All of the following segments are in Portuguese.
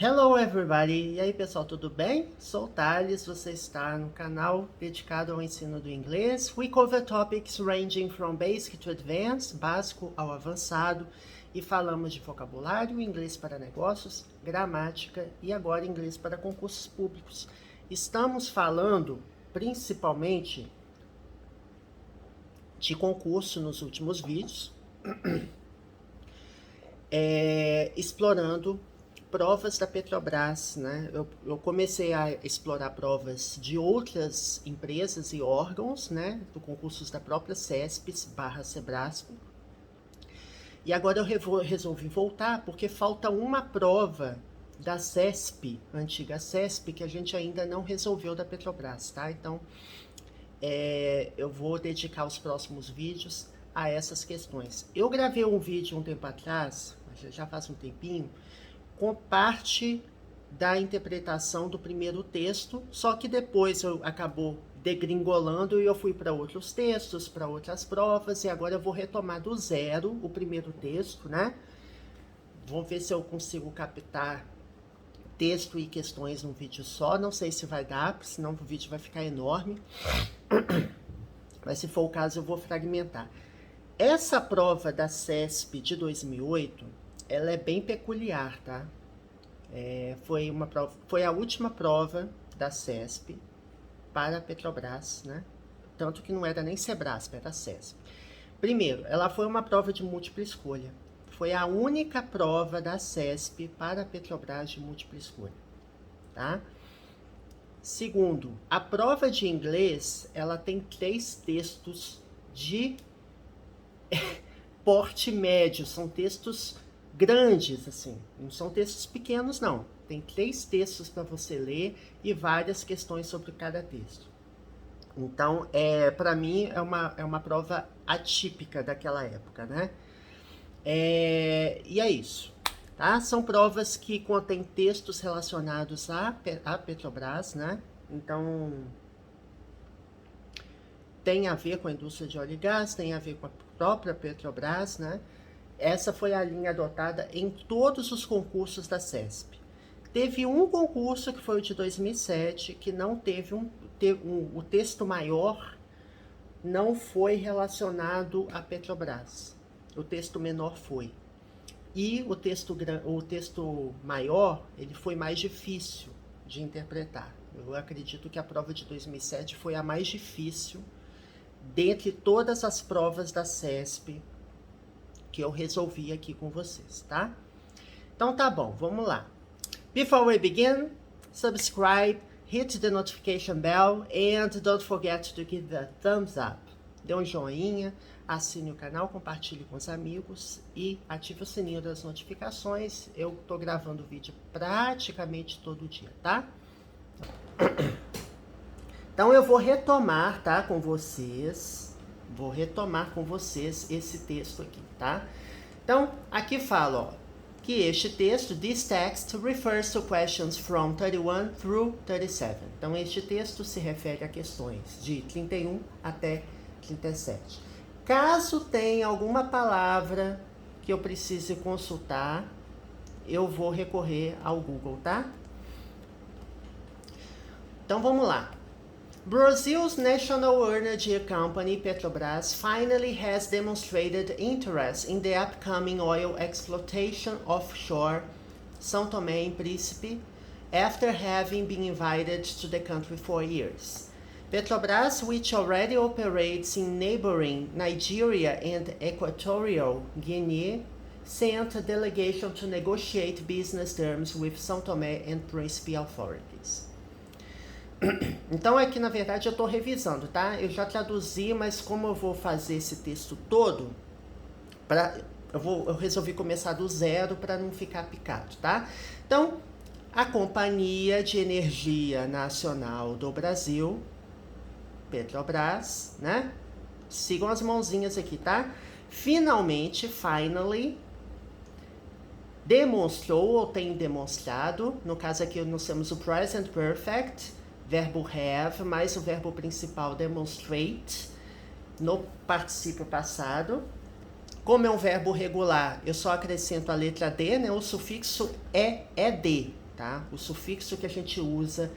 Hello everybody! E aí pessoal, tudo bem? Sou o Thales, você está no canal dedicado ao ensino do inglês. We cover topics ranging from basic to advanced, básico ao avançado, e falamos de vocabulário, inglês para negócios, gramática e agora inglês para concursos públicos. Estamos falando principalmente de concurso nos últimos vídeos, explorando provas da Petrobras, né? Eu comecei a explorar provas de outras empresas e órgãos, né? Do concursos da própria CESP/Sebrasco. E agora eu resolvi voltar porque falta uma prova da CESP, antiga CESP, que a gente ainda não resolveu da Petrobras, tá? Então, eu vou dedicar os próximos vídeos a essas questões. Eu gravei um vídeo um tempo atrás, já faz um tempinho, com parte da interpretação do primeiro texto, só que depois acabou degringolando e eu fui para outros textos, para outras provas, e agora eu vou retomar do zero o primeiro texto, né? Vamos ver se eu consigo captar texto e questões num vídeo só, não sei se vai dar, porque senão o vídeo vai ficar enorme, mas se for o caso eu vou fragmentar. Essa prova da CESP de 2008, ela é bem peculiar, tá? Foi a última prova da CESP para a Petrobras, né? Tanto que não era nem Sebrasp, era CESP. Primeiro, ela foi uma prova de múltipla escolha. Foi a única prova da CESP para a Petrobras de múltipla escolha, tá? Segundo, a prova de inglês, ela tem 3 textos de porte médio, são textos grandes, assim, não são textos pequenos, não. Tem 3 textos para você ler e várias questões sobre cada texto. Então, para mim, é uma prova atípica daquela época, né? E é isso, tá? São provas que contêm textos relacionados à Petrobras, né? Então, tem a ver com a indústria de óleo e gás, tem a ver com a própria Petrobras, né? Essa foi a linha adotada em todos os concursos da CESP. Teve um concurso, que foi o de 2007, que não teve o texto maior não foi relacionado à Petrobras. O texto menor foi. E o texto maior, ele foi mais difícil de interpretar. Eu acredito que a prova de 2007 foi a mais difícil dentre todas as provas da CESP que eu resolvi aqui com vocês, tá? Então tá bom, vamos lá. Before we begin, subscribe, hit the notification bell and don't forget to give the thumbs up. Dê um joinha, assine o canal, compartilhe com os amigos e ative o sininho das notificações. Eu tô gravando vídeo praticamente todo dia, tá? Então eu vou retomar, tá, com vocês. Vou retomar com vocês esse texto aqui, tá? Então, aqui fala, ó, que este texto, this text, refers to questions from 31 through 37. Então, este texto se refere a questões de 31 até 37. Caso tenha alguma palavra que eu precise consultar, eu vou recorrer ao Google, tá? Então, vamos lá. Brazil's national energy company, Petrobras, finally has demonstrated interest in the upcoming oil exploitation offshore São Tomé and Príncipe after having been invited to the country for years. Petrobras, which already operates in neighboring Nigeria and Equatorial Guinea, sent a delegation to negotiate business terms with São Tomé and Príncipe authorities. Então aqui na verdade eu estou revisando, tá? Eu já traduzi, mas como eu vou fazer esse texto todo, eu resolvi começar do zero para não ficar picado, tá? Então, a Companhia de Energia Nacional do Brasil, Petrobras, né? Sigam as mãozinhas aqui, tá? Finally, demonstrou ou tem demonstrado, no caso aqui nós temos o present perfect, verbo have, mais o verbo principal demonstrate, no particípio passado. Como é um verbo regular, eu só acrescento a letra D, né? O sufixo é de, tá? O sufixo que a gente usa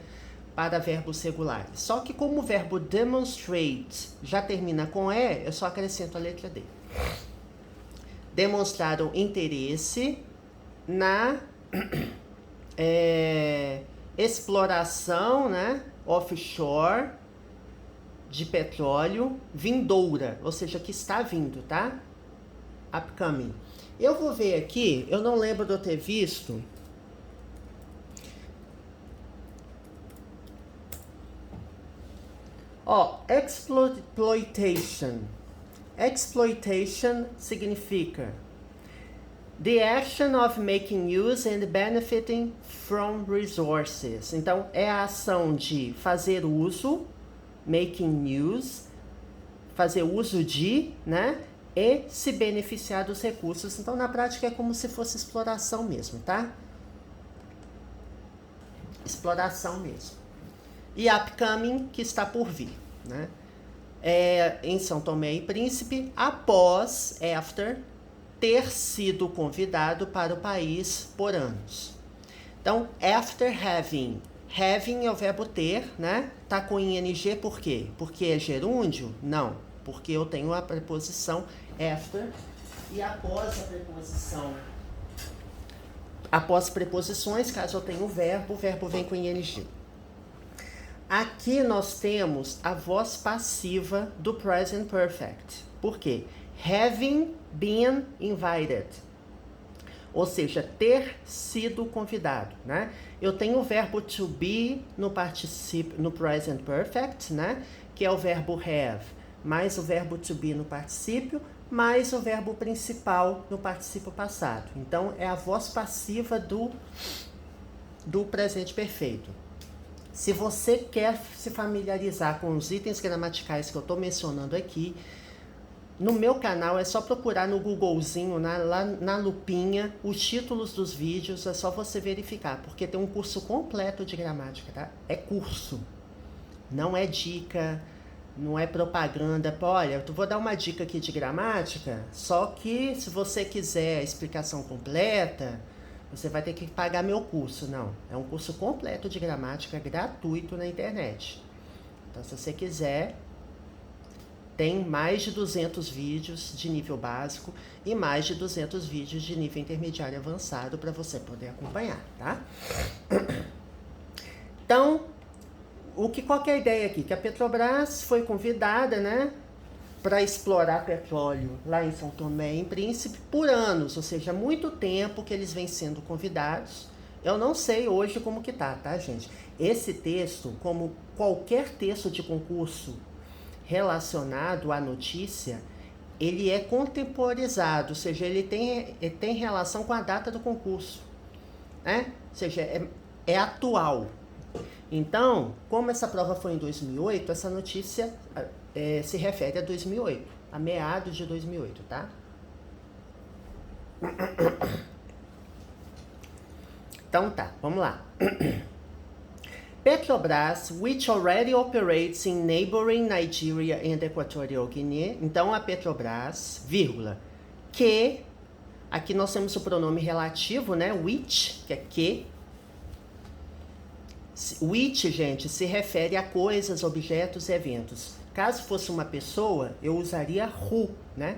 para verbos regulares. Só que como o verbo demonstrate já termina com E, eu só acrescento a letra D. Demonstraram interesse na exploração, né, offshore de petróleo vindoura, ou seja, que está vindo, tá? Upcoming. Eu vou ver aqui, eu não lembro de eu ter visto. Ó, exploitation. Exploitation significa the action of making use and benefiting from resources. Então, é a ação de fazer uso, making use, fazer uso de, né? E se beneficiar dos recursos. Então, na prática, é como se fosse exploração mesmo, tá? Exploração mesmo. E upcoming, que está por vir, né? Em São Tomé e Príncipe, após, after, ter sido convidado para o país por anos. Então, after having. Having é o verbo ter, né? Tá com ing por quê? Porque é gerúndio? Não. Porque eu tenho a preposição after e após a preposição. Após preposições, caso eu tenha o verbo vem com ing. Aqui nós temos a voz passiva do present perfect. Por quê? Having been invited. Ou seja, ter sido convidado, né? Eu tenho o verbo to be no particípio, no present perfect, né? Que é o verbo have, mais o verbo to be no particípio, mais o verbo principal no particípio passado. Então, é a voz passiva do presente perfeito. Se você quer se familiarizar com os itens gramaticais que eu estou mencionando aqui, no meu canal é só procurar no Googlezinho, lá na lupinha, os títulos dos vídeos, é só você verificar, porque tem um curso completo de gramática, tá? É curso, não é dica, não é propaganda. Olha, eu vou dar uma dica aqui de gramática, só que se você quiser a explicação completa, você vai ter que pagar meu curso. Não, é um curso completo de gramática, gratuito na internet. Então, se você quiser, tem mais de 200 vídeos de nível básico e mais de 200 vídeos de nível intermediário avançado para você poder acompanhar, tá? Então, qual que é a ideia aqui? Que a Petrobras foi convidada, né, para explorar petróleo lá em São Tomé e Príncipe por anos, ou seja, muito tempo que eles vêm sendo convidados. Eu não sei hoje como que tá, gente? Esse texto, como qualquer texto de concurso relacionado à notícia, ele é contemporizado, ou seja, ele tem relação com a data do concurso, né? Ou seja, é atual. Então, como essa prova foi em 2008, essa notícia se refere a 2008, a meados de 2008, tá? Então tá, vamos lá. Petrobras, which already operates in neighboring Nigeria and Equatorial Guinea. Então, a Petrobras, vírgula, que, aqui nós temos o pronome relativo, né? Which, que é que. Which, gente, se refere a coisas, objetos e eventos. Caso fosse uma pessoa, eu usaria who, né?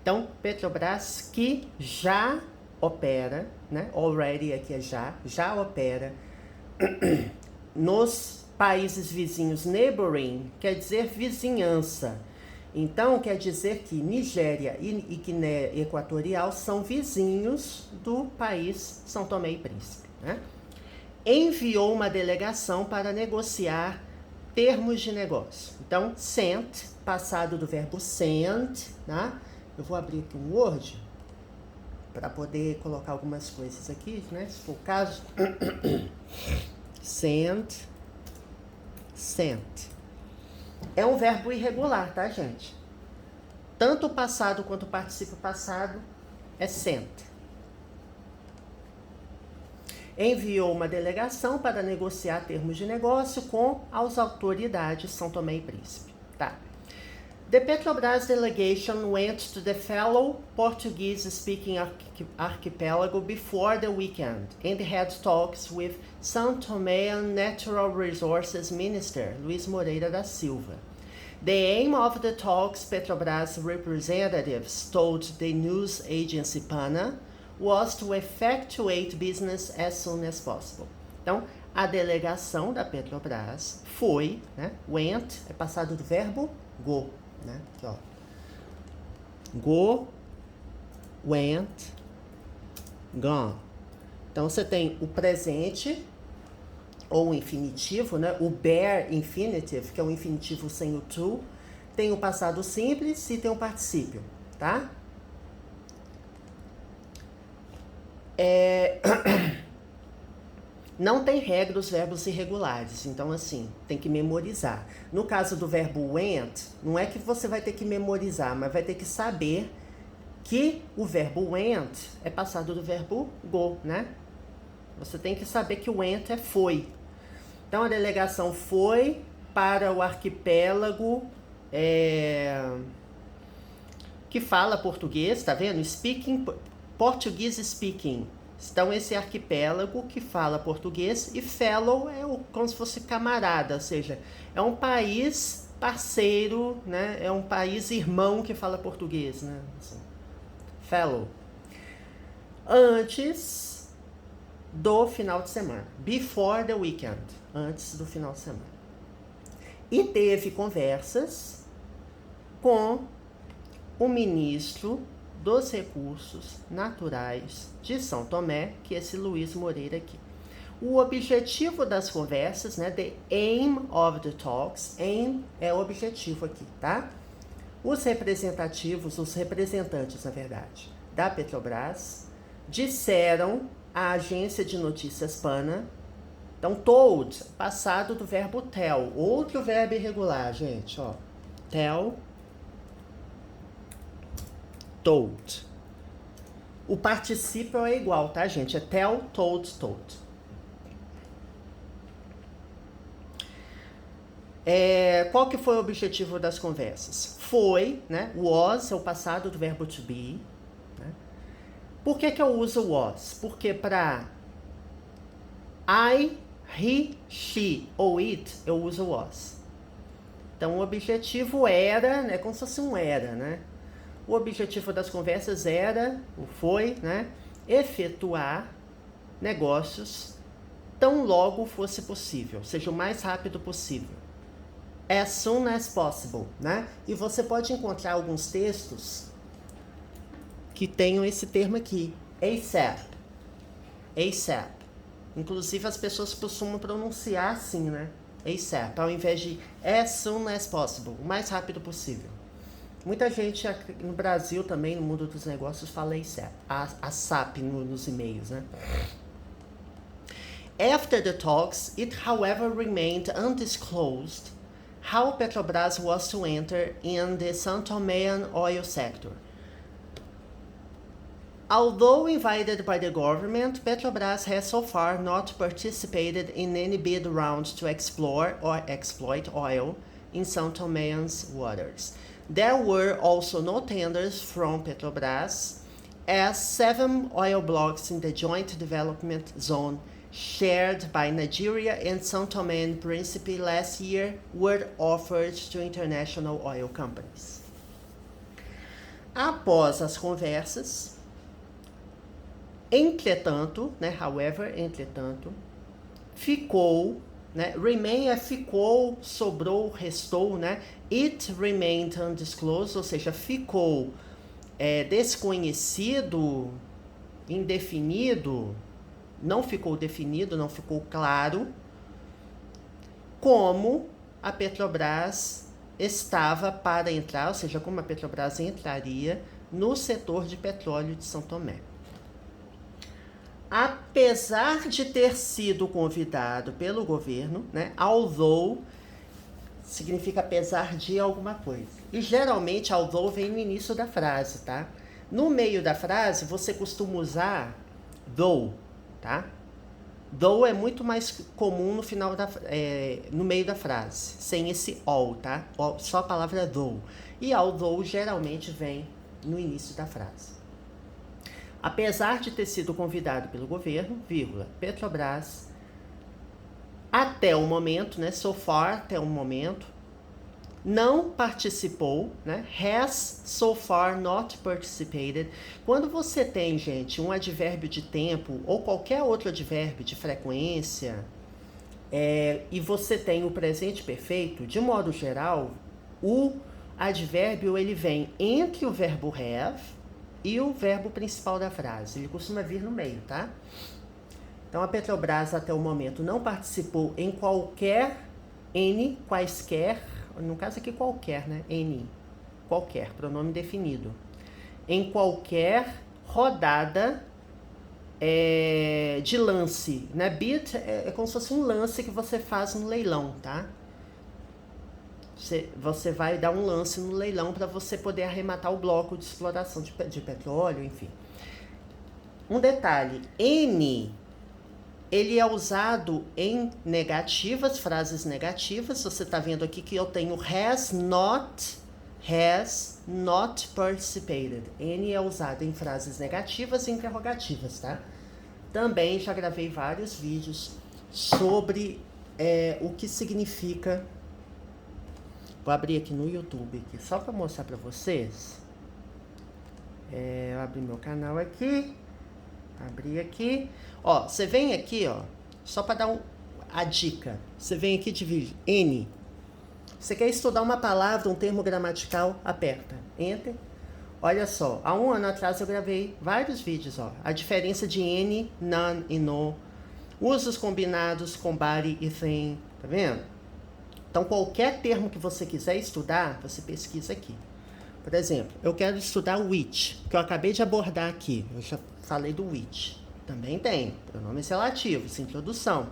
Então, Petrobras que já opera, né? Already aqui é já opera nos países vizinhos. Neighboring quer dizer vizinhança. Então, quer dizer que Nigéria e Guiné Equatorial são vizinhos do país São Tomé e Príncipe, né? Enviou uma delegação para negociar termos de negócio. Então, sent, passado do verbo send, né? Eu vou abrir aqui um Word para poder colocar algumas coisas aqui, né? Se for o caso. Send. É um verbo irregular, tá, gente? Tanto o passado quanto o particípio passado é sent. Enviou uma delegação para negociar termos de negócio com as autoridades São Tomé e Príncipe, tá? The Petrobras delegation went to the fellow Portuguese-speaking archipelago before the weekend and had talks with São Tomé Natural Resources Minister Luiz Moreira da Silva. The aim of the talks, Petrobras representatives told the news agency PANA, was to effectuate business as soon as possible. Então, a delegação da Petrobras foi, né, went, é passado do verbo go, né, aqui ó, go, went, gone. Então, você tem o presente, ou o infinitivo, né, o bare infinitive, que é o infinitivo sem o to, tem o passado simples e tem o particípio, tá? Não tem regra os verbos irregulares, então assim, tem que memorizar. No caso do verbo went, não é que você vai ter que memorizar, mas vai ter que saber que o verbo went é passado do verbo go, né? Você tem que saber que o went é foi. Então a delegação foi para o arquipélago que fala português, tá vendo? Speaking, Portuguese speaking. Então, esse arquipélago que fala português, e fellow é como se fosse camarada, ou seja, é um país parceiro, né? É um país irmão que fala português, né? Assim, fellow. Antes do final de semana. Before the weekend. Antes do final de semana. E teve conversas com o ministro dos Recursos Naturais de São Tomé, que é esse Luiz Moreira aqui. O objetivo das conversas, né, the aim of the talks, aim é o objetivo aqui, tá? Os representantes, na verdade, da Petrobras, disseram à agência de notícias PANA, então told, passado do verbo tell, outro verbo irregular, gente, ó, tell, told. O particípio é igual, tá, gente? É tell, told, told. Qual que foi o objetivo das conversas? Foi, né? Was é o passado do verbo to be. Né? Por que eu uso was? Porque para I, he, she ou it, eu uso was. Então, o objetivo era, né? Como se fosse um era, né? O objetivo das conversas era, ou foi, né, efetuar negócios tão logo fosse possível, ou seja, o mais rápido possível. As soon as possible, né? E você pode encontrar alguns textos que tenham esse termo aqui, ASAP. ASAP. Inclusive as pessoas costumam pronunciar assim, né? ASAP, ao invés de as soon as possible, o mais rápido possível. Muita gente no Brasil também, no mundo dos negócios, fala ASAP, a SAP nos e-mails, né? After the talks, it however remained undisclosed how Petrobras was to enter in the São Toméan oil sector. Although invited by the government, Petrobras has so far not participated in any bid round to explore or exploit oil in São Toméan's waters. There were also no tenders from Petrobras, as 7 oil blocks in the joint development zone shared by Nigeria and São Tomé and Príncipe last year were offered to international oil companies. Após as conversas, entretanto, né, entretanto, ficou, né, remain é ficou, sobrou, restou, né, it remained undisclosed, ou seja, ficou desconhecido, indefinido, não ficou definido, não ficou claro como a Petrobras estava para entrar, ou seja, como a Petrobras entraria no setor de petróleo de São Tomé. Apesar de ter sido convidado pelo governo, né, although significa apesar de alguma coisa. E geralmente although vem no início da frase, tá? No meio da frase você costuma usar though, tá? Though é muito mais comum no final no meio da frase, sem esse all, tá? Só a palavra though. E although geralmente vem no início da frase. Apesar de ter sido convidado pelo governo, vírgula, Petrobras, até o momento, né? So far, até o momento, não participou, né? Has so far not participated. Quando você tem, gente, um advérbio de tempo ou qualquer outro advérbio de frequência, e você tem o presente perfeito, de modo geral, o advérbio ele vem entre o verbo have e o verbo principal da frase. Ele costuma vir no meio, tá? Então a Petrobras até o momento não participou em quaisquer, no caso aqui qualquer, né? Qualquer, pronome definido. Em qualquer rodada de lance, né? Bid é como se fosse um lance que você faz no leilão, tá? Você vai dar um lance no leilão para você poder arrematar o bloco de exploração de petróleo, enfim. Um detalhe, any, ele é usado em negativas, frases negativas. Você está vendo aqui que eu tenho has not participated. Any é usado em frases negativas e interrogativas, tá? Também já gravei vários vídeos sobre o que significa. Vou abrir aqui no YouTube, aqui, só para mostrar para vocês. Eu abri meu canal aqui. Abri aqui. Ó, você vem aqui, ó, só para dar a dica. Você vem aqui de vídeo. N. Você quer estudar uma palavra, um termo gramatical, aperta Enter. Olha só, há um ano atrás eu gravei vários vídeos, ó. A diferença de N, none e no. Usos combinados com body e thing. Tá vendo? Então, qualquer termo que você quiser estudar, você pesquisa aqui. Por exemplo, eu quero estudar which, que eu acabei de abordar aqui. Eu já falei do which. Também tem pronomes relativos, introdução.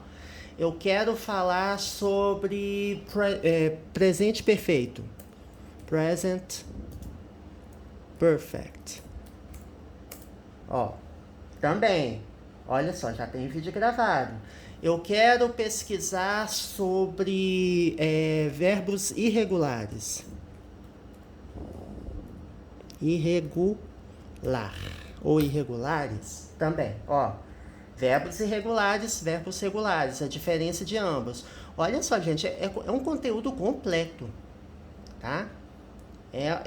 Eu quero falar sobre presente perfeito. Present perfect. Ó, também. Olha só, já tem vídeo gravado. Eu quero pesquisar sobre verbos irregulares. Irregular ou irregulares também, ó. Verbos irregulares, verbos regulares, a diferença de ambos. Olha só, gente, é um conteúdo completo, tá?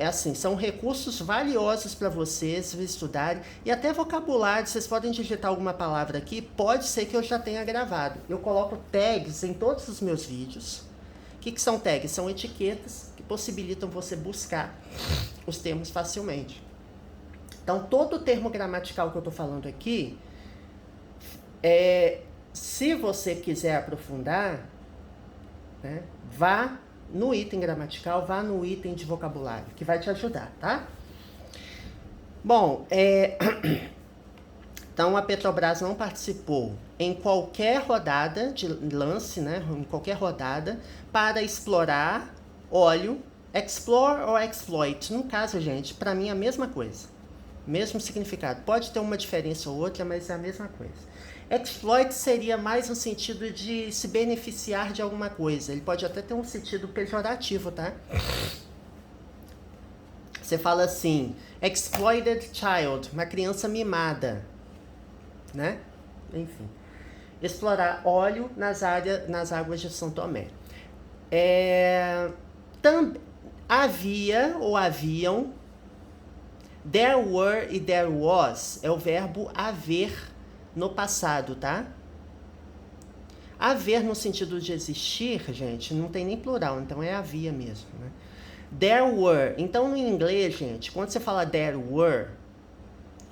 Assim, são recursos valiosos para vocês estudarem. E até vocabulário, vocês podem digitar alguma palavra aqui, pode ser que eu já tenha gravado. Eu coloco tags em todos os meus vídeos. O que são tags? São etiquetas que possibilitam você buscar os termos facilmente. Então, todo termo gramatical que eu estou falando aqui, se você quiser aprofundar, né, vá no item gramatical, vá no item de vocabulário, que vai te ajudar, tá? Bom, então a Petrobras não participou em qualquer rodada de lance, né, em qualquer rodada, para explorar óleo, explore ou exploit. No caso, gente, para mim é a mesma coisa, mesmo significado. Pode ter uma diferença ou outra, mas é a mesma coisa. Exploit seria mais no sentido de se beneficiar de alguma coisa. Ele pode até ter um sentido pejorativo, tá? Você fala assim, exploited child, uma criança mimada, né? Enfim. Explorar óleo nas águas de São Tomé. Havia ou haviam, there were e there was, é o verbo haver no passado, tá? Haver no sentido de existir, gente, não tem nem plural, então é havia mesmo, né? There were. Então, no inglês, gente, quando você fala there were,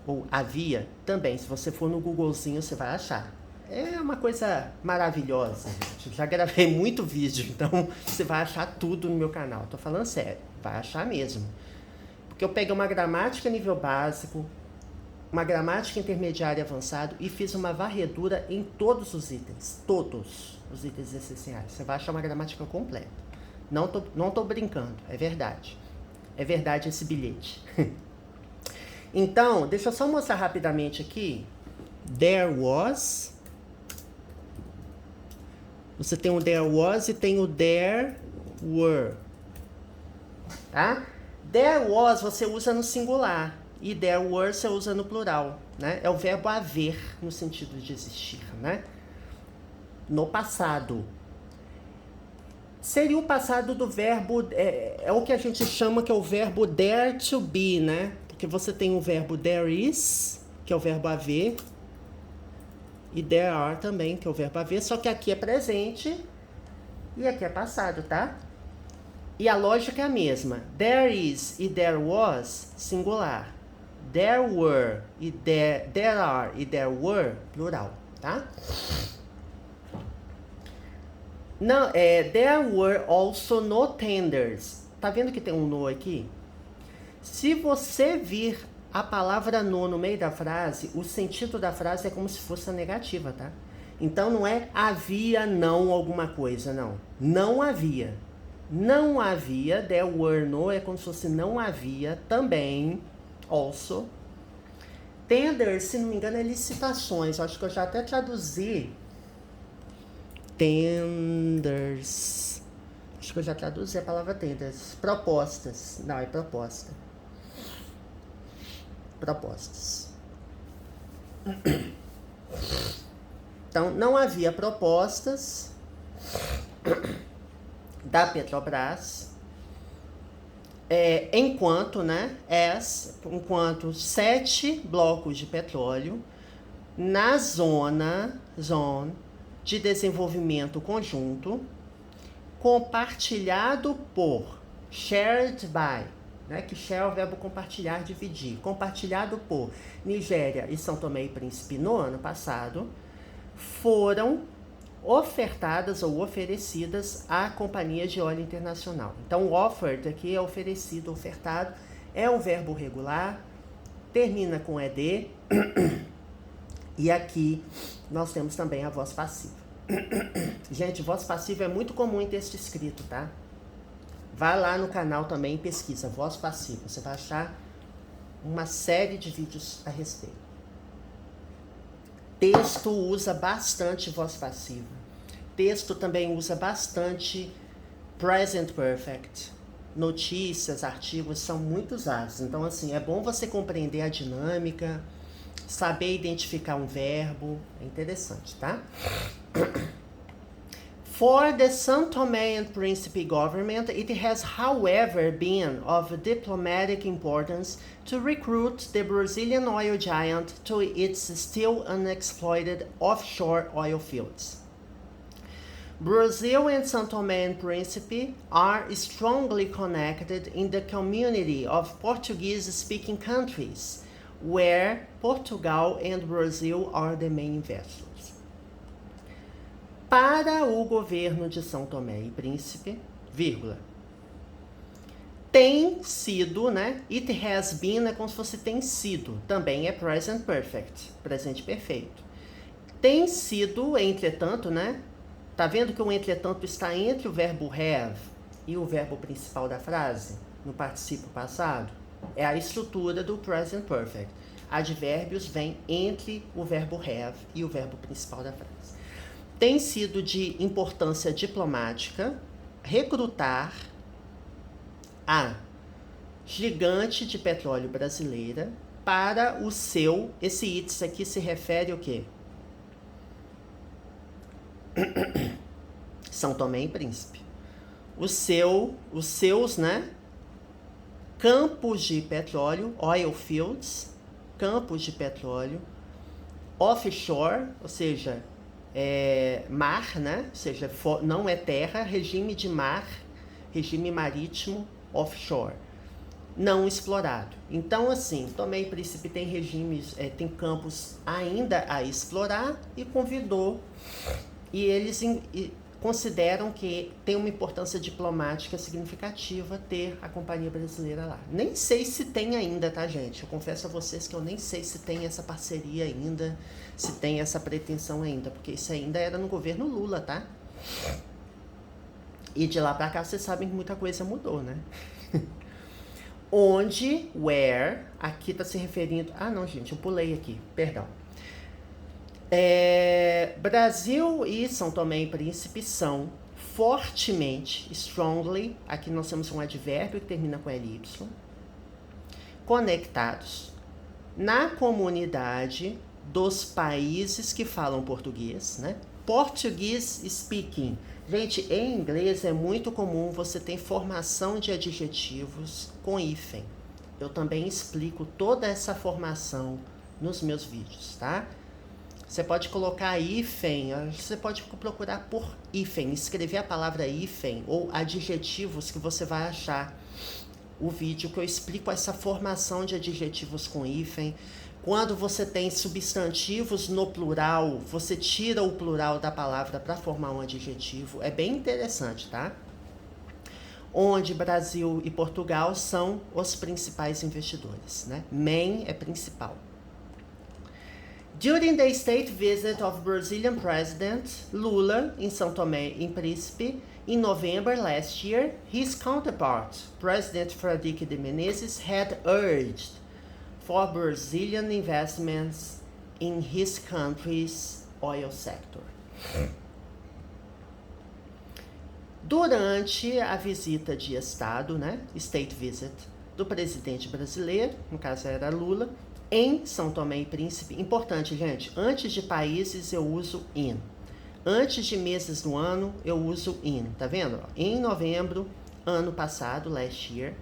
ou havia, também, se você for no Googlezinho, você vai achar. É uma coisa maravilhosa, gente. Já gravei muito vídeo, então você vai achar tudo no meu canal. Tô falando sério, vai achar mesmo. Porque eu peguei uma gramática nível básico, uma gramática intermediária e avançado e fiz uma varredura em todos os itens essenciais. Você vai achar uma gramática completa. Não tô brincando, é verdade. É verdade esse bilhete. Então, deixa eu só mostrar rapidamente aqui. There was Você tem o there was e tem o there were. Tá? There was você usa no singular e there were você usa no plural, né? É o verbo haver no sentido de existir, né? No passado. Seria o passado do verbo, é o que a gente chama que é o verbo there to be, né? Porque você tem o verbo there is, que é o verbo haver, e there are também, que é o verbo haver, só que aqui é presente e aqui é passado, tá? E a lógica é a mesma. There is e there was, singular. There were e there are e there were, plural, tá? Não, there were also no tenders. Tá vendo que tem um no aqui? Se você vir a palavra no meio da frase, o sentido da frase é como se fosse a negativa, tá? Então não é havia não alguma coisa, não. Não havia. Não havia, there were no, é como se fosse não havia, também, also. Tenders, se não me engano, é licitações. Acho que eu já até traduzi. Tenders. Acho que eu já traduzi a palavra tenders. Propostas. Não, é proposta. Propostas. Então, não havia propostas da Petrobras, enquanto 7 blocos de petróleo na zone de desenvolvimento conjunto compartilhado por, shared by, né, que share é o verbo compartilhar, dividir, compartilhado por Nigéria e São Tomé e Príncipe no ano passado, foram ofertadas ou oferecidas à Companhia de Óleo Internacional. Então, offered aqui é oferecido, ofertado, é um verbo regular, termina com ed, e aqui nós temos também a voz passiva. Gente, voz passiva é muito comum em texto escrito, tá? Vai lá no canal também e pesquisa voz passiva. Você vai achar uma série de vídeos a respeito. Texto usa bastante voz passiva. Texto também usa bastante present perfect. Notícias, artigos são muito usados. Então, assim, é bom você compreender a dinâmica, saber identificar um verbo. É interessante, tá? For the São Tomé and Príncipe government, it has, however, been of diplomatic importance to recruit the Brazilian oil giant to its still unexploited offshore oil fields. Brazil and São Tomé and Príncipe are strongly connected in the community of Portuguese-speaking countries, where Portugal and Brazil are the main investors. Para o governo de São Tomé e Príncipe, vírgula, tem sido, né? It has been é como se fosse tem sido. Também é present perfect, presente perfeito. Tem sido, entretanto, né? Tá vendo que o entretanto está entre o verbo have e o verbo principal da frase, no particípio passado? É a estrutura do present perfect. Advérbios vêm entre o verbo have e o verbo principal da frase. Tem sido de importância diplomática recrutar a gigante de petróleo brasileira para o seu... Esse its aqui se refere ao quê? São Tomé e Príncipe. Os seus, né? Campos de petróleo, oil fields, campos de petróleo, offshore, ou seja... mar, né? Ou seja, não é terra, regime de mar, regime marítimo, offshore, não explorado. Então, assim, Tomé e Príncipe tem regimes, tem campos ainda a explorar e convidou, e eles consideram que tem uma importância diplomática significativa ter a Companhia Brasileira lá. Nem sei se tem ainda, tá, gente? Eu confesso a vocês que eu nem sei se tem essa parceria ainda, se tem essa pretensão ainda, porque isso ainda era no governo Lula, tá? E de lá pra cá, vocês sabem que muita coisa mudou, né? Onde, where, aqui tá se referindo... Ah, não, gente, eu pulei aqui, perdão. Brasil e São Tomé e Príncipe são fortemente, strongly, aqui nós temos um advérbio que termina com ly, conectados na comunidade dos países que falam português, né? Portuguese speaking. Gente, em inglês é muito comum você ter formação de adjetivos com hífen. Eu também explico toda essa formação nos meus vídeos, tá? Você pode colocar hífen, você pode procurar por hífen, escrever a palavra hífen ou adjetivos que você vai achar o vídeo que eu explico essa formação de adjetivos com hífen. Quando você tem substantivos no plural, você tira o plural da palavra para formar um adjetivo. É bem interessante, tá? Onde Brasil e Portugal são os principais investidores, né? Main é principal. During the state visit of Brazilian President Lula in São Tomé e Príncipe in November last year, his counterpart, President Frederico de Menezes, had urged for Brazilian investments in his country's oil sector. Durante a visita de Estado, né, State Visit, do presidente brasileiro, no caso era Lula, em São Tomé e Príncipe. Importante, gente, antes de países eu uso in. Antes de meses do ano eu uso in, tá vendo? Em novembro, ano passado, last year,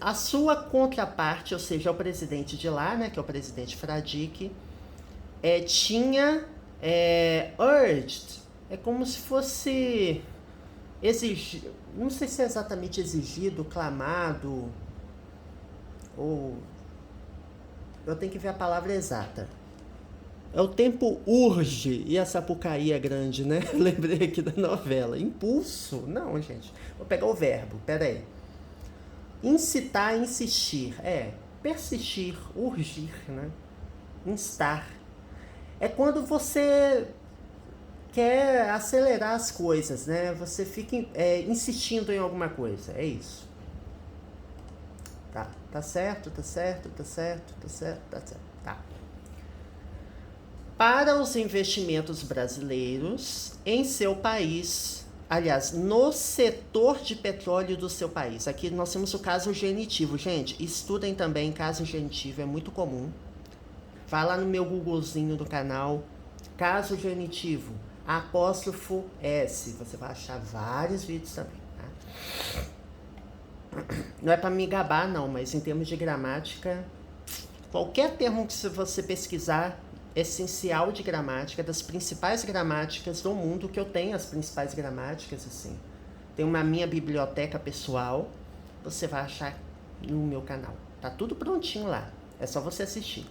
a sua contraparte, ou seja, o presidente de lá, né, que é o presidente Fradique, tinha urged, é como se fosse exigido, não sei se é exatamente exigido, clamado, ou eu tenho que ver a palavra exata. É o tempo urge e a Sapucaí é grande, né? Lembrei aqui da novela. Impulso? Não, gente. Vou pegar o verbo, peraí. Incitar, insistir. Persistir, urgir, né? Instar. É quando você quer acelerar as coisas, né? Você fica insistindo em alguma coisa. É isso. Tá certo. Tá. Para os investimentos brasileiros em seu país, aliás, no setor de petróleo do seu país. Aqui nós temos o caso genitivo. Gente, estudem também caso genitivo, é muito comum. Vai lá no meu Googlezinho do canal, caso genitivo, apóstrofo S. Você vai achar vários vídeos também, tá? Não é para me gabar, não, mas em termos de gramática, qualquer termo que você pesquisar, essencial de gramática, das principais gramáticas do mundo, que eu tenho as principais gramáticas, assim. Tem uma minha biblioteca pessoal, você vai achar no meu canal. Tá tudo prontinho lá, é só você assistir.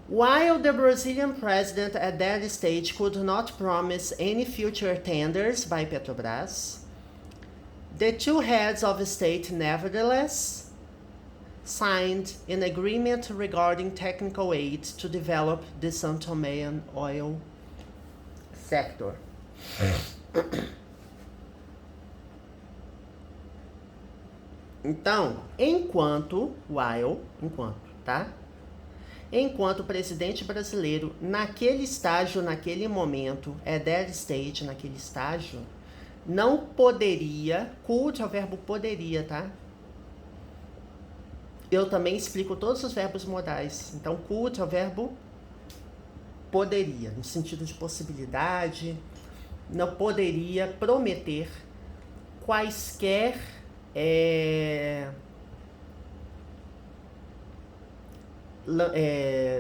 While the Brazilian president at that stage could not promise any future tenders by Petrobras, the two heads of state nevertheless signed an agreement regarding technical aid to develop the São Toméan oil sector. Então, enquanto, tá? Enquanto o presidente brasileiro, naquele estágio, naquele momento, that stage, naquele estágio, não poderia, could é o verbo poderia, tá? Eu também explico todos os verbos modais. Então, could é o verbo poderia, no sentido de possibilidade. Não poderia prometer quaisquer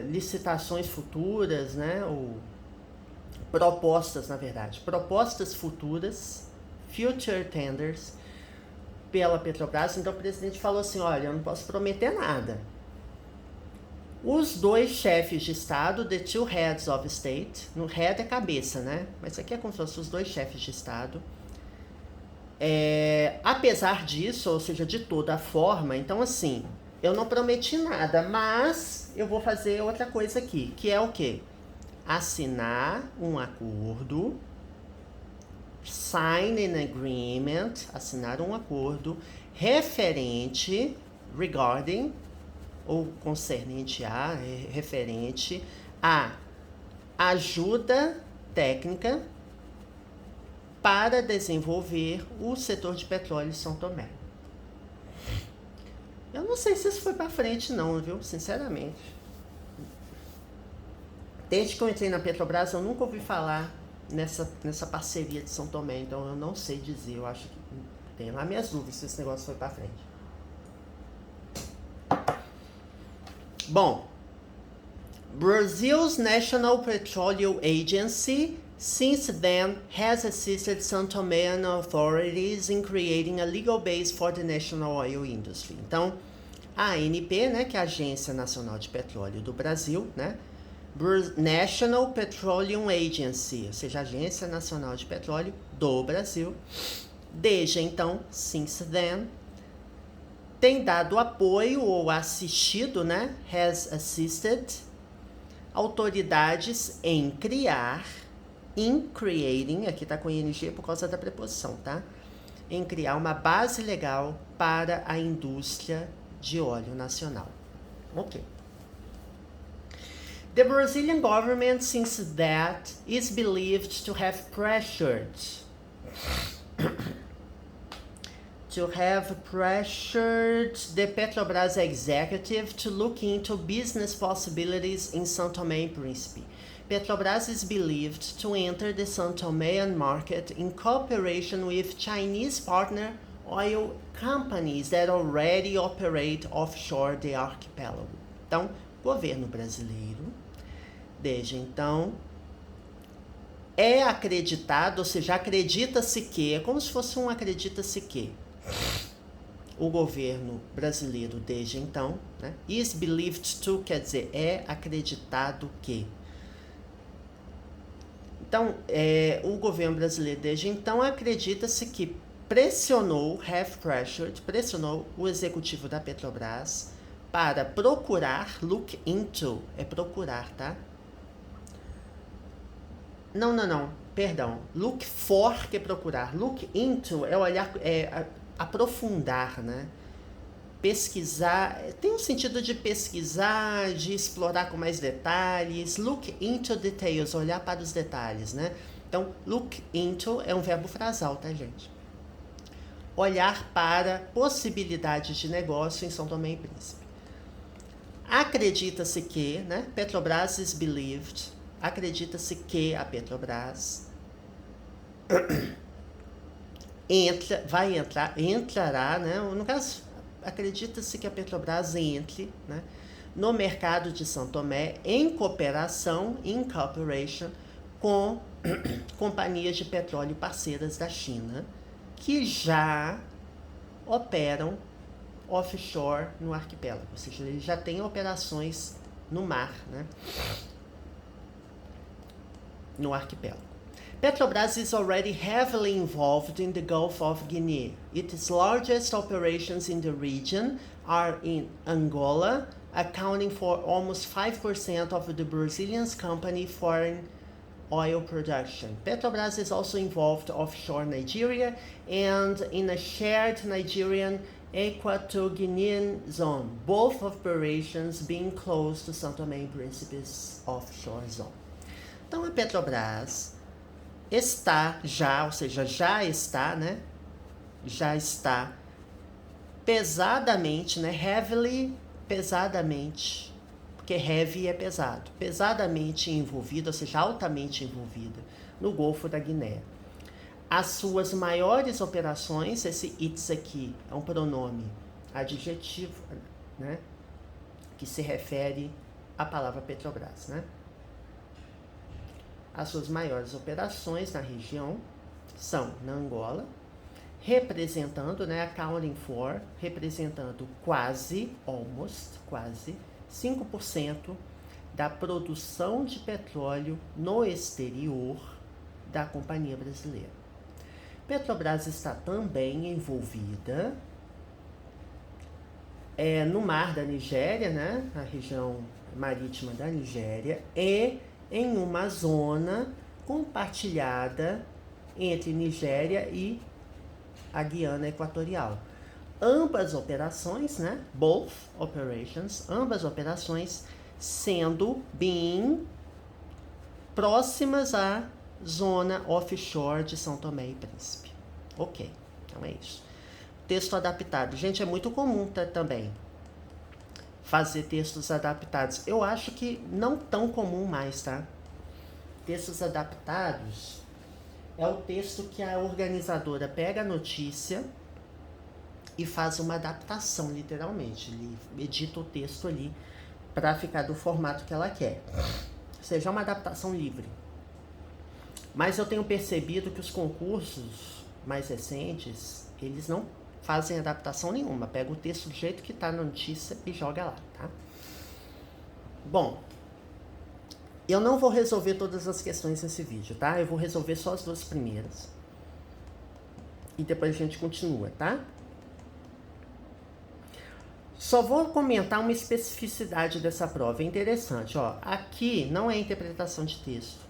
licitações futuras, né? Ou propostas, na verdade. Propostas futuras, future tenders, pela Petrobras. Então o presidente falou assim, olha, eu não posso prometer nada. Os dois chefes de Estado, the two heads of state, no head é cabeça, né? Mas aqui é como se fossem os dois chefes de Estado. Apesar disso, ou seja, de toda a forma, então assim, eu não prometi nada, mas eu vou fazer outra coisa aqui, que é o quê? Assinar um acordo, sign an agreement, assinar um acordo referente, regarding, ou concernente a, referente a ajuda técnica para desenvolver o setor de petróleo em São Tomé. Eu não sei se isso foi para frente não, viu? Sinceramente. Desde que eu entrei na Petrobras, eu nunca ouvi falar nessa parceria de São Tomé, então eu não sei dizer. Eu acho que tem lá minhas dúvidas se esse negócio foi para frente. Bom, Brazil's National Petroleum Agency since then has assisted São Tomean authorities in creating a legal base for the national oil industry. Então, a ANP, né, que é a Agência Nacional de Petróleo do Brasil, né, National Petroleum Agency, ou seja, a Agência Nacional de Petróleo do Brasil, desde então, since then, tem dado apoio ou assistido, né, has assisted, autoridades em criar, in creating, aqui tá com ing por causa da preposição, tá? Em criar uma base legal para a indústria de óleo nacional. Ok. The Brazilian government, since that, is believed to have pressured the Petrobras executive to look into business possibilities in São Tomé and Príncipe. Petrobras is believed to enter the São Tomean market in cooperation with Chinese partner oil companies that already operate offshore the archipelago. Então, governo brasileiro, desde então, é acreditado, ou seja, acredita-se que, é como se fosse um acredita-se que, o governo brasileiro desde então, né, is believed to, quer dizer, é acreditado que. Então, o governo brasileiro desde então acredita-se que pressionou o executivo da Petrobras para procurar, look into, é procurar, tá? Não, perdão, look for que é procurar, look into é olhar, aprofundar, né? Pesquisar, tem um sentido de pesquisar, de explorar com mais detalhes, look into details, olhar para os detalhes, né? Então, look into é um verbo frasal, tá, gente? Olhar para possibilidades de negócio em São Tomé e Príncipe. Acredita-se que, né? Petrobras is believed, acredita-se que a Petrobras entrará, né? No caso, acredita-se que a Petrobras entre, né, no mercado de São Tomé em cooperação, in cooperation, com companhias de petróleo parceiras da China, que já operam offshore no arquipélago, ou seja, eles já têm operações no mar, né, no arquipélago. Petrobras is already heavily involved in the Gulf of Guinea. Its largest operations in the region are in Angola, accounting for almost 5% of the Brazilian company's foreign oil production. Petrobras is also involved offshore Nigeria and in a shared Nigerian Equatorial zone, both operations being close to São Tomé e Príncipe's offshore zone. Então a Petrobras está já, ou seja, já está, né? Já está pesadamente, né? Heavily, pesadamente, porque heavy é pesado, pesadamente envolvida, ou seja, altamente envolvida no Golfo da Guiné. As suas maiores operações, esse it's aqui é um pronome adjetivo, né? Que se refere à palavra Petrobras, né? As suas maiores operações na região são na Angola, representando, né, accounting for, representando quase 5% da produção de petróleo no exterior da companhia brasileira. Petrobras está também envolvida no mar da Nigéria, né, na região marítima da Nigéria, e em uma zona compartilhada entre Nigéria e a Guiana Equatorial. Ambas operações, né, both operations, ambas operações sendo being próximas à zona offshore de São Tomé e Príncipe. Ok, então é isso. Texto adaptado. Gente, é muito comum também fazer textos adaptados. Eu acho que não tão comum mais, tá? Textos adaptados é o texto que a organizadora pega a notícia e faz uma adaptação, literalmente. Ele edita o texto ali para ficar do formato que ela quer. Ou seja, é uma adaptação livre. Mas eu tenho percebido que os concursos mais recentes, eles não fazem adaptação nenhuma. Pega o texto do jeito que está na notícia e joga lá, tá? Bom, eu não vou resolver todas as questões nesse vídeo, tá? Eu vou resolver só as 2 primeiras. E depois a gente continua, tá? Só vou comentar uma especificidade dessa prova. É interessante, ó. Aqui não é interpretação de texto.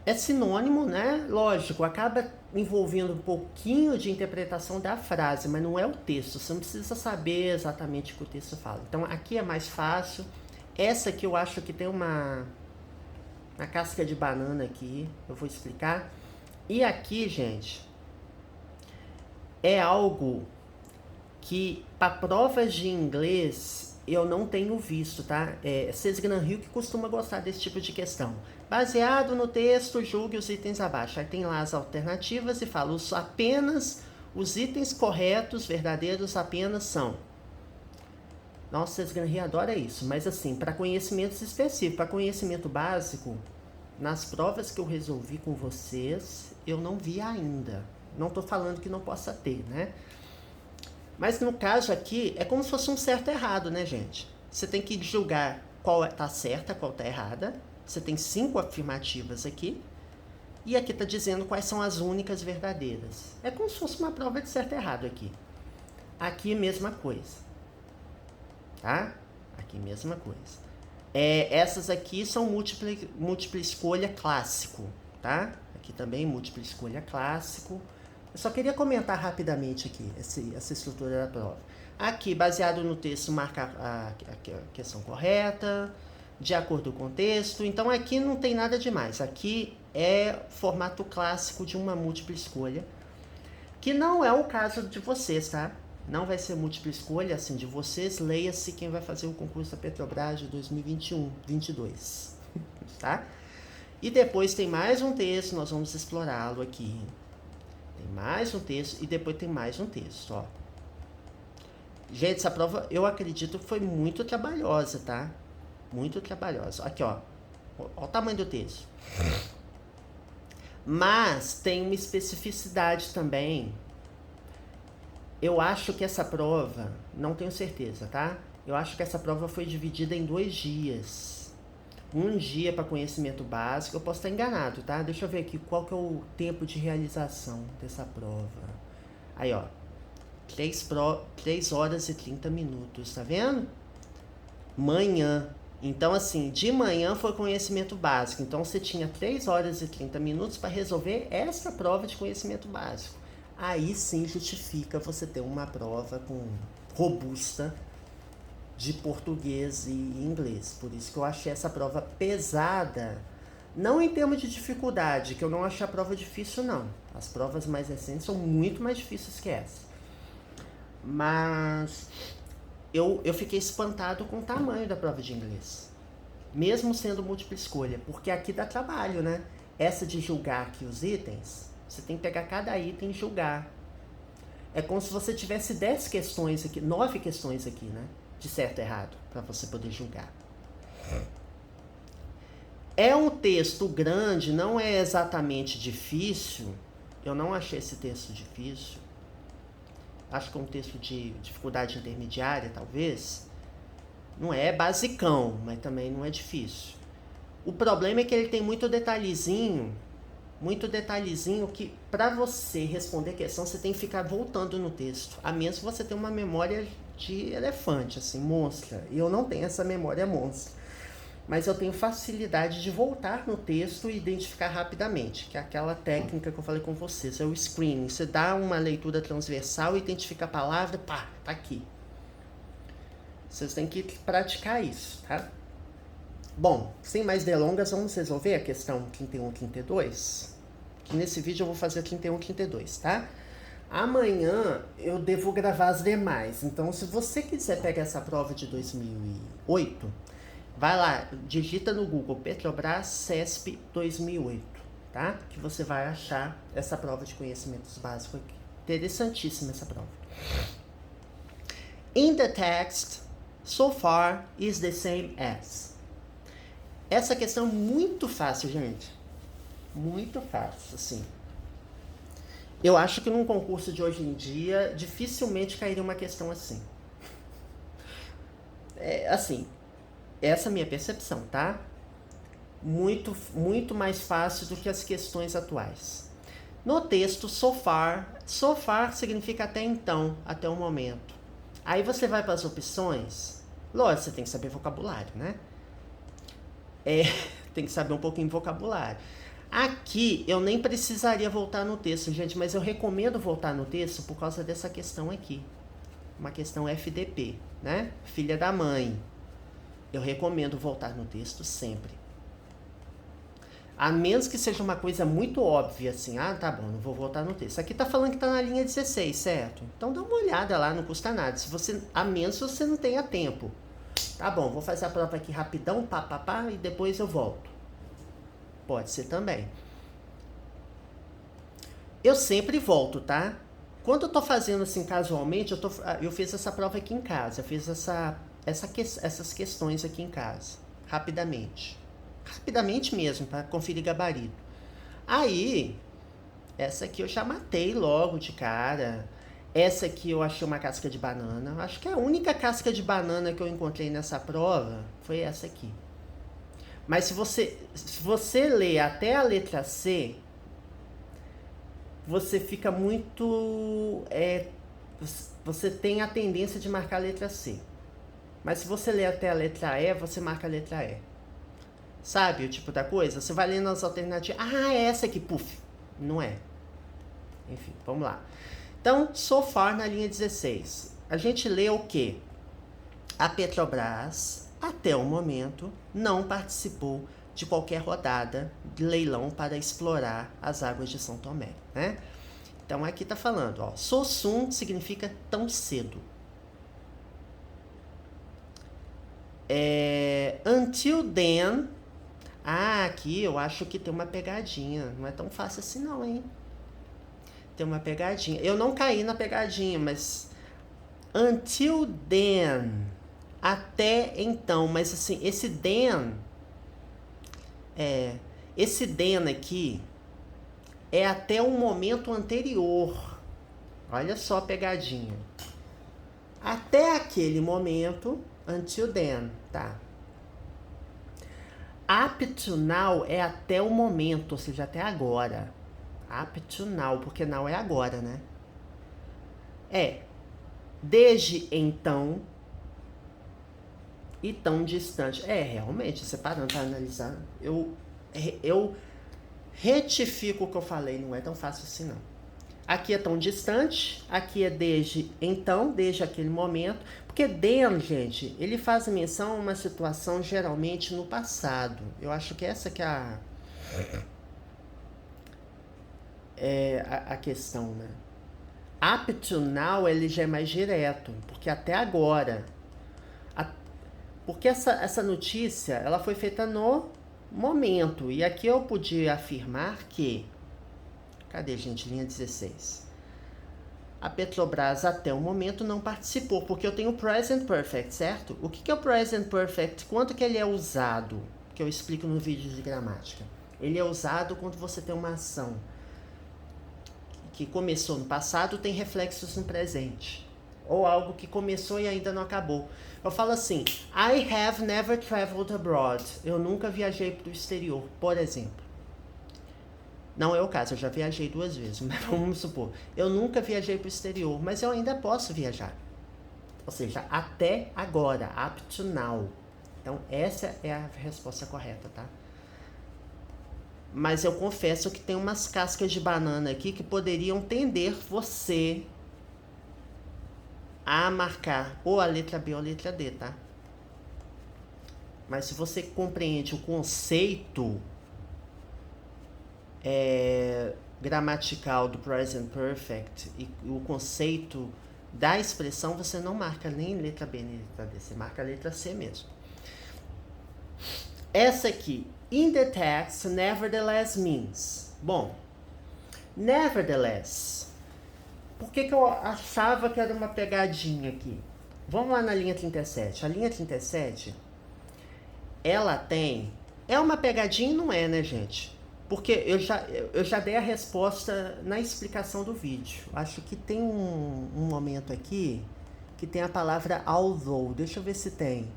É sinônimo, né? Lógico, acaba envolvendo um pouquinho de interpretação da frase, mas não é o texto. Você não precisa saber exatamente o que o texto fala. Então, aqui é mais fácil. Essa aqui eu acho que tem uma casca de banana aqui. Eu vou explicar. E aqui, gente, é algo que para provas de inglês eu não tenho visto, tá? Cês Gran Rio que costuma gostar desse tipo de questão. Baseado no texto, julgue os itens abaixo. Aí tem lá as alternativas e fala apenas os itens corretos, verdadeiros apenas são. Nossa, Cês Gran Rio adora isso. Mas assim, para conhecimentos específicos, para conhecimento básico, nas provas que eu resolvi com vocês, eu não vi ainda. Não tô falando que não possa ter, né? Mas no caso aqui, é como se fosse um certo e errado, né, gente? Você tem que julgar qual tá certa, qual tá errada. Você tem 5 afirmativas aqui. E aqui tá dizendo quais são as únicas verdadeiras. É como se fosse uma prova de certo e errado aqui. Aqui, mesma coisa. Tá? Aqui, mesma coisa. Essas aqui são múltipla escolha clássico, tá? Aqui também múltipla escolha clássico. Eu só queria comentar rapidamente aqui essa estrutura da prova. Aqui, baseado no texto, marca a questão correta, de acordo com o texto. Então, aqui não tem nada demais. Aqui é formato clássico de uma múltipla escolha, que não é o caso de vocês, tá? Não vai ser múltipla escolha, assim, de vocês. Leia-se quem vai fazer o concurso da Petrobras de 2021-22, tá? E depois tem mais um texto, nós vamos explorá-lo aqui. Tem mais um texto e depois tem mais um texto, ó. Gente, essa prova eu acredito que foi muito trabalhosa, tá? Muito trabalhosa. Aqui, ó. Ó o tamanho do texto. Mas tem uma especificidade também. Eu acho que essa prova, não tenho certeza, tá? Eu acho que essa prova foi dividida em 2 dias. Um dia para conhecimento básico, eu posso estar enganado, tá? Deixa eu ver aqui qual que é o tempo de realização dessa prova. Aí, ó, 3 horas e 30 minutos, tá vendo? Manhã. Então, assim, de manhã foi conhecimento básico. Então, você tinha 3 horas e 30 minutos para resolver essa prova de conhecimento básico. Aí sim justifica você ter uma prova robusta de português e inglês. Por isso que eu achei essa prova pesada. Não em termos de dificuldade, que eu não achei a prova difícil, não. As provas mais recentes são muito mais difíceis que essa. Mas eu fiquei espantado com o tamanho da prova de inglês. Mesmo sendo múltipla escolha. Porque aqui dá trabalho, né? Essa de julgar aqui os itens, você tem que pegar cada item e julgar. É como se você tivesse 10 questões aqui, 9 questões aqui, né? De certo e errado, para você poder julgar. É um texto grande, não é exatamente difícil. Eu não achei esse texto difícil. Acho que é um texto de dificuldade intermediária, talvez. Não é basicão, mas também não é difícil. O problema é que ele tem muito detalhezinho que para você responder a questão, você tem que ficar voltando no texto. A menos que você tenha uma memória de elefante, assim, monstra. E eu não tenho essa memória monstra. Mas eu tenho facilidade de voltar no texto e identificar rapidamente, que é aquela técnica que eu falei com vocês, é o screening. Você dá uma leitura transversal, identifica a palavra, pá, tá aqui. Vocês têm que praticar isso, tá? Bom, sem mais delongas, vamos resolver a questão 31 e 32? Que nesse vídeo eu vou fazer 31 e 32, tá? Amanhã eu devo gravar as demais. Então, se você quiser pegar essa prova de 2008, vai lá, digita no Google Petrobras CESP 2008, tá? Que você vai achar essa prova de conhecimentos básicos aqui. Interessantíssima essa prova. In the text, so far is the same as. Essa questão é muito fácil, gente. Muito fácil, assim. Eu acho que num concurso de hoje em dia, dificilmente cairia uma questão assim. Assim, essa é a minha percepção, tá? Muito, muito mais fácil do que as questões atuais. No texto, so far significa até então, até o momento. Aí você vai para as opções, lógico, você tem que saber vocabulário, né? Tem que saber um pouquinho de vocabulário. Aqui eu nem precisaria voltar no texto, gente, mas eu recomendo voltar no texto por causa dessa questão aqui. Uma questão FDP, né? Filha da mãe. Eu recomendo voltar no texto sempre. A menos que seja uma coisa muito óbvia, assim, tá bom, não vou voltar no texto. Aqui tá falando que tá na linha 16, certo? Então dá uma olhada lá, não custa nada. A menos se você não tenha tempo. Tá bom, vou fazer a prova aqui rapidão, pá, e depois eu volto. Pode ser também. Eu sempre volto, tá? Quando eu tô fazendo assim casualmente, eu fiz essa prova aqui em casa. Eu fiz essas questões aqui em casa. Rapidamente. Rapidamente mesmo, para conferir gabarito. Aí, essa aqui eu já matei logo de cara. Essa aqui eu achei uma casca de banana. Acho que a única casca de banana que eu encontrei nessa prova foi essa aqui. Mas se você ler até a letra C, você fica muito... você tem a tendência de marcar a letra C. Mas se você ler até a letra E, você marca a letra E. Sabe o tipo da coisa? Você vai lendo as alternativas. É essa aqui, puf. Não é. Enfim, vamos lá. Então, so far na linha 16. A gente lê o quê? A Petrobras, até o momento, não participou de qualquer rodada de leilão para explorar as águas de São Tomé, né? Então aqui tá falando, ó, so soon significa tão cedo. Until then, aqui eu acho que tem uma pegadinha, não é tão fácil assim não, hein? Tem uma pegadinha. Eu não caí na pegadinha, mas until then, até então, mas assim, esse then aqui é até um momento anterior. Olha só a pegadinha. Até aquele momento, until then, tá? Up to now é até o momento, ou seja, até agora. Up to now, porque now é agora, né? Desde então e tão distante. Realmente, você parando para analisar, eu retifico o que eu falei, não é tão fácil assim não. Aqui é tão distante, aqui é desde então, desde aquele momento, porque then, gente, ele faz menção a uma situação geralmente no passado. Eu acho que essa que é a questão, né? Up to now, ele já é mais direto, porque até agora. Porque essa notícia, ela foi feita no momento. E aqui eu podia afirmar que... Cadê, gente? Linha 16. A Petrobras, até o momento, não participou, porque eu tenho o Present Perfect, certo? O que é o Present Perfect? Quanto que ele é usado? Que eu explico no vídeo de gramática. Ele é usado quando você tem uma ação que começou no passado, tem reflexos no presente. Ou algo que começou e ainda não acabou. Eu falo assim, I have never traveled abroad. Eu nunca viajei para o exterior, por exemplo. Não é o caso, eu já viajei 2 vezes, mas vamos supor. Eu nunca viajei para o exterior, mas eu ainda posso viajar. Ou seja, até agora, up to now. Então, essa é a resposta correta, tá? Mas eu confesso que tem umas cascas de banana aqui que poderiam tender você a marcar ou a letra B ou a letra D, tá? Mas se você compreende o conceito gramatical do present perfect e o conceito da expressão, você não marca nem letra B nem letra D, você marca a letra C mesmo. Essa aqui, in the text, nevertheless means. Bom, nevertheless, por que eu achava que era uma pegadinha aqui? Vamos lá na linha 37. A linha 37, ela tem... É uma pegadinha e não é, né, gente? Porque eu já dei a resposta na explicação do vídeo. Acho que tem um momento aqui que tem a palavra although. Deixa eu ver se tem.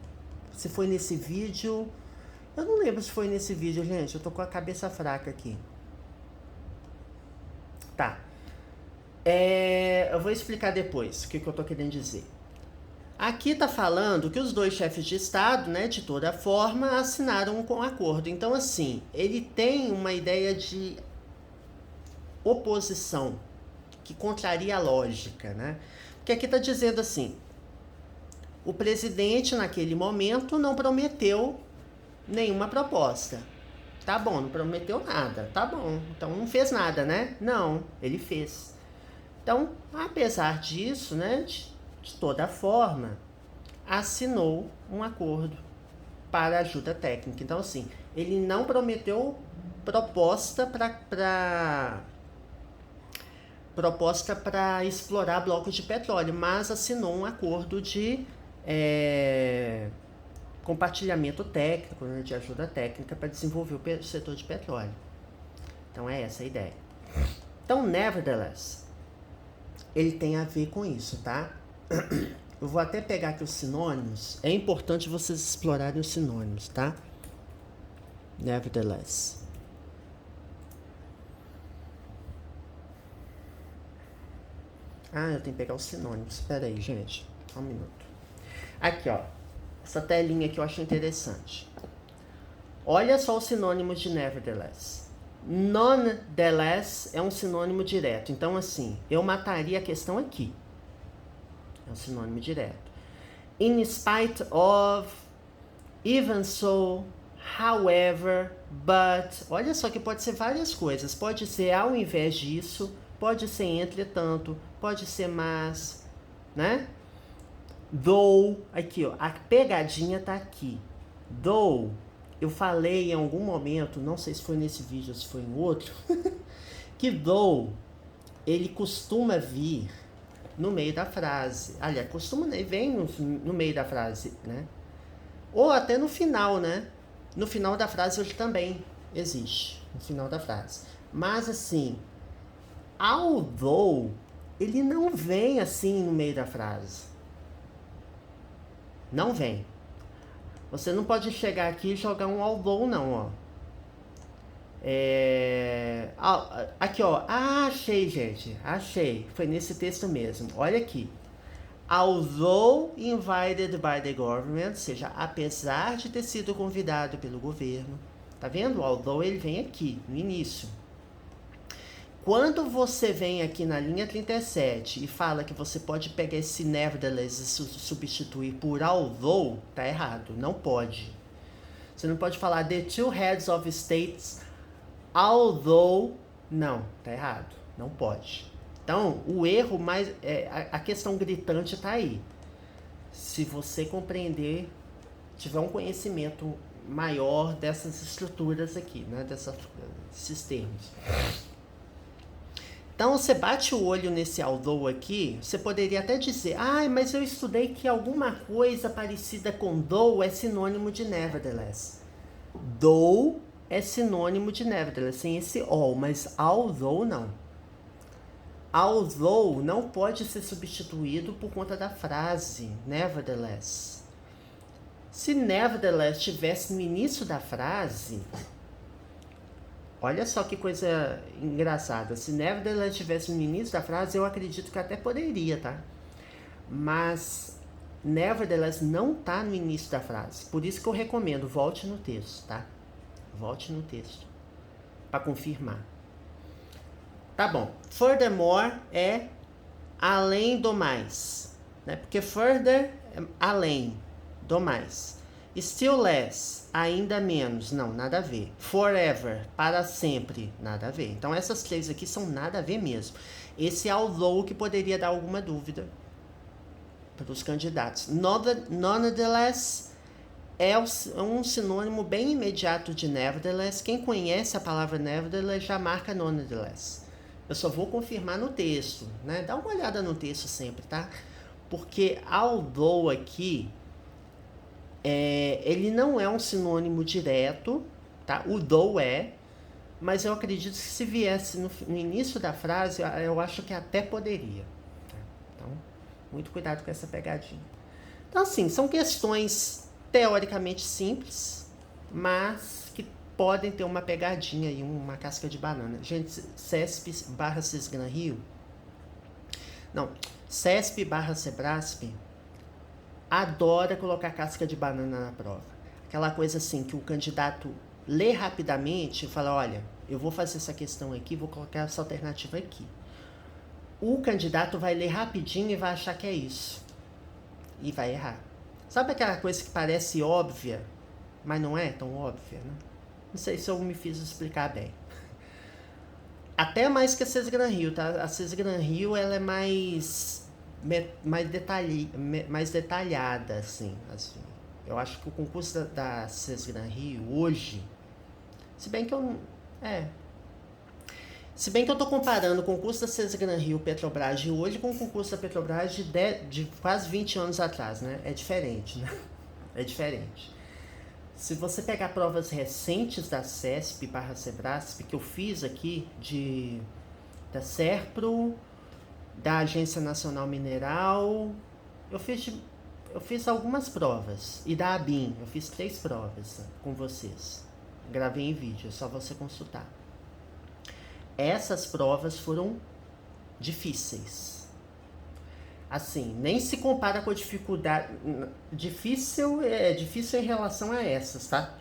Se foi nesse vídeo... Eu não lembro se foi nesse vídeo, gente. Eu tô com a cabeça fraca aqui. Tá. Eu vou explicar depois o que eu tô querendo dizer. Aqui tá falando que os dois chefes de Estado, né, de toda forma, assinaram um acordo. Então, assim, ele tem uma ideia de oposição que contraria a lógica, né? Porque aqui tá dizendo assim, o presidente, naquele momento, não prometeu nenhuma proposta. Tá bom, não prometeu nada. Tá bom, então não fez nada, né? Não, ele fez. Então, apesar disso, né, de toda forma, assinou um acordo para ajuda técnica. Então, assim, ele não prometeu proposta para explorar blocos de petróleo, mas assinou um acordo de compartilhamento técnico, né, de ajuda técnica para desenvolver o setor de petróleo. Então é essa a ideia. Então, nevertheless, ele tem a ver com isso, tá? Eu vou até pegar aqui os sinônimos. É importante vocês explorarem os sinônimos, tá? Nevertheless. Eu tenho que pegar os sinônimos. Espera aí, gente. Só um minuto. Aqui, ó. Essa telinha que eu achei interessante. Olha só os sinônimos de nevertheless. Nonetheless é um sinônimo direto. Então, assim, eu mataria a questão aqui. É um sinônimo direto. In spite of, even so, however, but. Olha só que pode ser várias coisas. Pode ser ao invés disso, pode ser entretanto, pode ser mas, né? Though, aqui ó, a pegadinha tá aqui. Though, eu falei em algum momento, não sei se foi nesse vídeo ou se foi em outro, que though, ele costuma vir no meio da frase. Aliás, vem no meio da frase, né? Ou até no final, né? No final da frase ele também existe. No final da frase. Mas assim, although, ele não vem assim no meio da frase. Não vem. Você não pode chegar aqui e jogar um although, não, ó. Aqui, ó. Achei, gente. Achei. Foi nesse texto mesmo. Olha aqui. Although invited by the government, ou seja, apesar de ter sido convidado pelo governo. Tá vendo? Although ele vem aqui, no início. Quando você vem aqui na linha 37 e fala que você pode pegar esse nevertheless e substituir por although, tá errado. Não pode. Você não pode falar the two heads of states although. Não, tá errado. Não pode. Então, o erro mais... a questão gritante tá aí. Se você compreender, tiver um conhecimento maior dessas estruturas aqui, né? Desses termos. Então, você bate o olho nesse although aqui, você poderia até dizer, mas eu estudei que alguma coisa parecida com though é sinônimo de nevertheless. Though é sinônimo de nevertheless, sem esse all, mas although não. Although não pode ser substituído por conta da frase nevertheless. Se nevertheless estivesse no início da frase... Olha só que coisa engraçada. Se nevertheless estivesse no início da frase, eu acredito que até poderia, tá? Mas nevertheless não tá no início da frase. Por isso que eu recomendo, volte no texto, tá? Volte no texto para confirmar. Tá bom. Furthermore é além do mais, né? Porque further é além do mais. Still less, ainda menos, não, nada a ver. Forever, para sempre, nada a ver. Então essas três aqui são nada a ver mesmo. Esse although que poderia dar alguma dúvida para os candidatos. Nonetheless é um sinônimo bem imediato de nevertheless. Quem conhece a palavra nevertheless já marca nonetheless. Eu só vou confirmar no texto, né? Dá uma olhada no texto sempre, tá? Porque although aqui, ele não é um sinônimo direto, tá? O though é, mas eu acredito que se viesse no início da frase, eu acho que até poderia. Tá? Então, muito cuidado com essa pegadinha. Então, assim, são questões teoricamente simples, mas que podem ter uma pegadinha aí, uma casca de banana. Gente, CESP/Cisgran-Rio, não, CESP/Sebrasp adora colocar casca de banana na prova. Aquela coisa assim, que o candidato lê rapidamente e fala, olha, eu vou fazer essa questão aqui, vou colocar essa alternativa aqui. O candidato vai ler rapidinho e vai achar que é isso. E vai errar. Sabe aquela coisa que parece óbvia, mas não é tão óbvia, né? Não sei se eu me fiz explicar bem. Até mais que a Cisgran-Rio, tá? A Cisgran-Rio, ela é mais detalhada, assim. Eu acho que o concurso da Cisgran-Rio hoje, se bem que eu tô comparando o concurso da Cisgran-Rio Petrobras de hoje com o concurso da Petrobras de quase 20 anos atrás, né? É diferente, né? É diferente. Se você pegar provas recentes da CESP/Sebrasp, que eu fiz aqui, da SERPRO, da Agência Nacional Mineral, eu fiz algumas provas. E da ABIN, eu fiz 3 provas com vocês. Gravei em vídeo, é só você consultar. Essas provas foram difíceis. Assim, nem se compara com a dificuldade. Difícil em relação a essas, tá?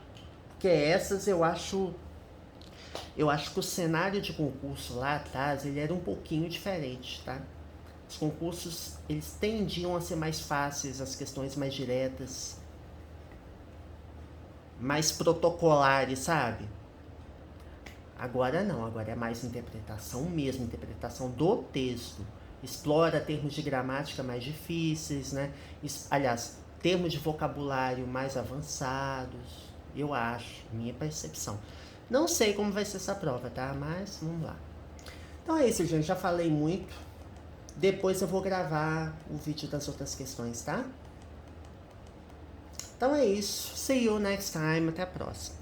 Porque essas eu acho que o cenário de concurso lá atrás, ele era um pouquinho diferente, tá? Os concursos, eles tendiam a ser mais fáceis, as questões mais diretas, mais protocolares, sabe? Agora não, agora é mais interpretação mesmo, interpretação do texto. Explora termos de gramática mais difíceis, né? Aliás, termos de vocabulário mais avançados, eu acho, minha percepção. Não sei como vai ser essa prova, tá? Mas vamos lá. Então é isso, gente, já falei muito. Depois eu vou gravar o vídeo das outras questões, tá? Então é isso. See you next time. Até a próxima.